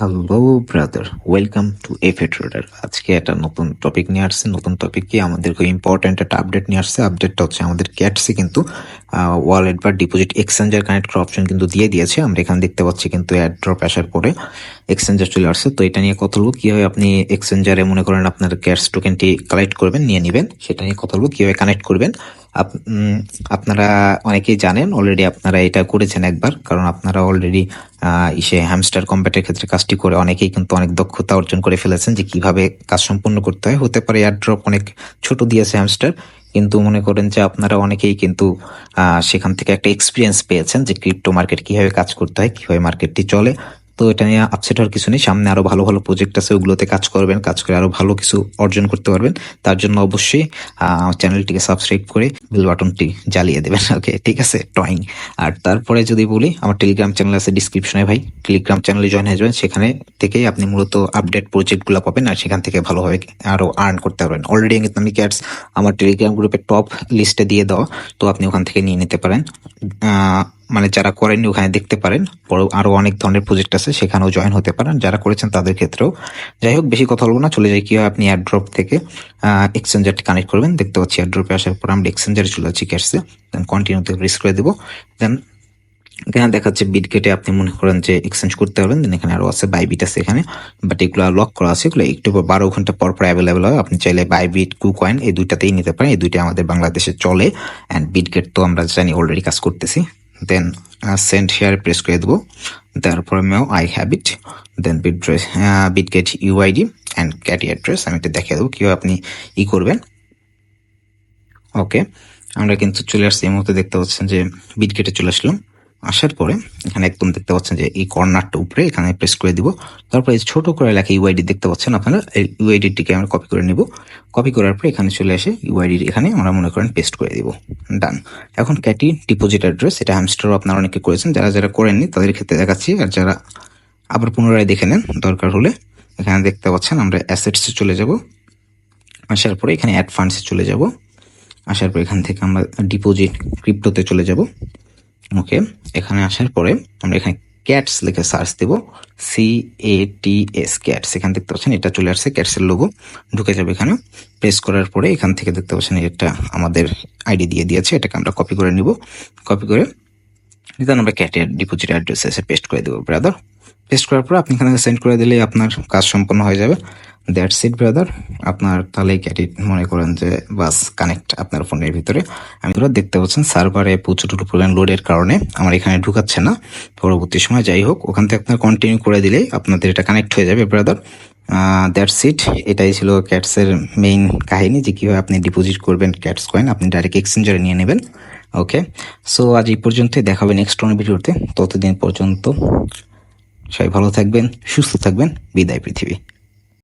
Hello brother, welcome to FA trader. আজকে একটা নতুন টপিক নিয়ে আসছে। নতুন টপিক কি আমাদের খুব ইম্পর্টেন্ট একটা আপডেট নিয়ে আসছে। আপডেটটা হচ্ছে আমাদের ক্যাটসে কিন্তু ওয়ালেট বা ডিপোজিট এক্সচেঞ্জার কানেক্ট করার অপশন কিন্তু দিয়ে দিয়েছে। আমরা এখানে দেখতে পাচ্ছি কিন্তু অ্যাড ড্রপ আসার পরে এক্সচেঞ্জার চলে আসছে। তো এটা নিয়ে কথা বলবো কিভাবে আপনি এক্সচেঞ্জারে মনে করেন আপনার ক্যাটস টোকেনটি কালেক্ট করবেন, নিয়ে নেবেন, সেটা নিয়ে কথা বলবো কিভাবে কানেক্ট করবেন। আপনারা অনেকেই জানেন অলরেডি, আপনারা এটা করেছেন একবার, কারণ আপনারা অলরেডি ইসে হ্যামস্টার কম্প্যাটের ক্ষেত্রে কাজটি করে অনেকেই কিন্তু অনেক দক্ষতা অর্জন করে ফেলেছেন যে কিভাবে কাজ সম্পন্ন করতে হয়। হতে পারে এয়ারড্রপ অনেক ছোট দিয়েছে হ্যামস্টার, কিন্তু মনে করেন যে আপনারা অনেকেই কিন্তু সেখান থেকে একটা এক্সপিরিয়েন্স পেয়েছেন যে ক্রিপ্টো মার্কেট কিভাবে কাজ করতে হয়, কিভাবে মার্কেটটি চলে। তো এটা নিয়ে আপসেট হওয়ার কিছু নেই, সামনে আরো ভালো ভালো প্রজেক্ট আছে, ওগুলোতে কাজ করবেন, কাজ করে আরো ভালো কিছু অর্জন করতে পারবেন। তার জন্য অবশ্যই চ্যানেলটিকে সাবস্ক্রাইব করে বেল বাটনটি জ্বালিয়ে দেবেন। ওকে, ঠিক আছে, টয়িং। আর তারপরে যদি বলি, আমার টেলিগ্রাম চ্যানেল আছে ডিসক্রিপশনে, ভাই টেলিগ্রাম চ্যানেলে জয়েন হয়ে যাবেন। সেখানে থেকেই আপনি মূলত আপডেট প্রজেক্টগুলো পাবেন, আর সেখান থেকে ভালোভাবে আরো আর্ন করতে পারবেন। অলরেডি কিন্তু আমি ক্যাটস আমার টেলিগ্রাম গ্রুপের টপ লিস্টে দিয়ে দেওয়া, তো আপনি ওখান থেকে নিয়ে নিতে পারেন। মানে যারা করেননি ওখানে দেখতে পারেন, আরো অনেক ধরনের প্রজেক্ট আছে, সেখানেও জয়েন হতে পারেন যারা করেছেন তাদের ক্ষেত্রেও। যাই হোক, বেশি কথা বলবো না, চলে যাই কিভাবে আপনি এয়ারড্রপ থেকে এক্সচেঞ্জারটি কানেক্ট করবেন। দেখতে পাচ্ছি এয়ারড্রপে আসার পর আমরা এক্সচেঞ্জারে চলে যাচ্ছি ক্যাটসে, দেন কন্টিনিউতে প্রেস করে দেবো। দেন এখানে দেখাচ্ছে বিটগেটে আপনি মনে করেন যে এক্সচেঞ্জ করতে পারবেন। দেন এখানে আরো আছে বাইবিট আছে এখানে, বাট এগুলো লক করা আছে, এগুলো একটু 12 ঘন্টা পর পর অ্যাভেলেবেল হয়। আপনি চাইলে বাইবিট, কুকয়েন এই দুইটাতেই নিতে পারেন, এই দুইটা আমাদের বাংলাদেশে চলে। অ্যান্ড বিটগেট তো আমরা জানি অলরেডি কাজ করতেছি। দেন সেন্ড হেয়ার প্রেস করে দেবো, তারপরে I have it. Then Bitget UID and ক্যাটি অ্যাড্রেস, আমি এটা দেখিয়ে দেবো কিভাবে আপনি করবেন। ওকে, আমরা কিন্তু চলে আসছি এই মুহূর্তে, দেখতে পাচ্ছেন যে বিটগেটে চলে আসলাম। আসার পরে এখানে একদম দেখতে পাচ্ছেন যে এই কর্নারটা উপরে, এখানে প্রেস করে দিব। তারপরে ছোট করে লেখা ইউআইডি দেখতে পাচ্ছেন আপনারা, এই ইউআইডিটিকে আমরা কপি করে নিব। কপি করার পর এখানে চলে আসে ইউআইডি এখানে আমরা মনে করেন পেস্ট করে দিব। ডান। এখন ক্যাটি ডিপোজিট অ্যাড্রেস, এটা হ্যামস্টারও আপনারা অনেকে করেছেন, যারা যারা করেননি তাদের ক্ষেত্রে দেখাচ্ছি, আর যারা আবার পুনরায় দেখে নেন দরকার হলে, এখানে দেখতে পাচ্ছেন আমরা অ্যাসেটসে চলে যাব। আসার পরে এখানে অ্যাড ফান্ডসে চলে যাব। আসার পর এখান থেকে আমরা ডিপোজিট ক্রিপ্টোতে চলে যাব। ওকে, এখানে আসার পরে আমরা এখানে ক্যাটস লিখে সার্চ দেব, CATS ক্যাটস। এখানে দেখতে পাচ্ছেন এটা চলে আসছে, ক্যাটসের লোগো ঢুকে যাবে এখানে। প্রেস করার পরে এখান থেকে দেখতে পাচ্ছেন এটা আমাদের আইডি দিয়ে দিয়েছে, এটাকে আমরা কপি করে নিব। কপি করে দেন আমরা ক্যাটের ডিপোজিট অ্যাড্রেস এসে পেস্ট করে দেবো ব্রাদার। পেস্ট করার পর আপনি এখানে সেন্ড করে দিলেই আপনার কাজ সম্পন্ন হয়ে যাবে। That's it brother. আপনার তাহলে ক্যাটি মনে করেন যে বাস কানেক্ট আপনার ফোনের ভিতরে। আমি ধরো দেখতে পাচ্ছেন সার্ভারে প্রচুর পরিমাণ লোডের কারণে আমার এখানে ঢুকাচ্ছে না পরবর্তী সময়। যাই হোক, ওখান থেকে আপনার কন্টিনিউ করে দিলেই আপনাদের এটা কানেক্ট হয়ে যাবে ব্রাদার। That's it. এটাই ছিল ক্যাটসের মেইন কাহিনী, যে কীভাবে আপনি ডিপোজিট করবেন ক্যাটস কয়েন, আপনি ডাইরেক্ট এক্সচেঞ্জারে নিয়ে নেবেন। ওকে, সো আজ এই পর্যন্তই, দেখাবে নেক্সট কোনো ভিডিওতে। ততদিন পর্যন্ত সবাই ভালো থাকবেন, সুস্থ থাকবেন। বিদায় পৃথিবী।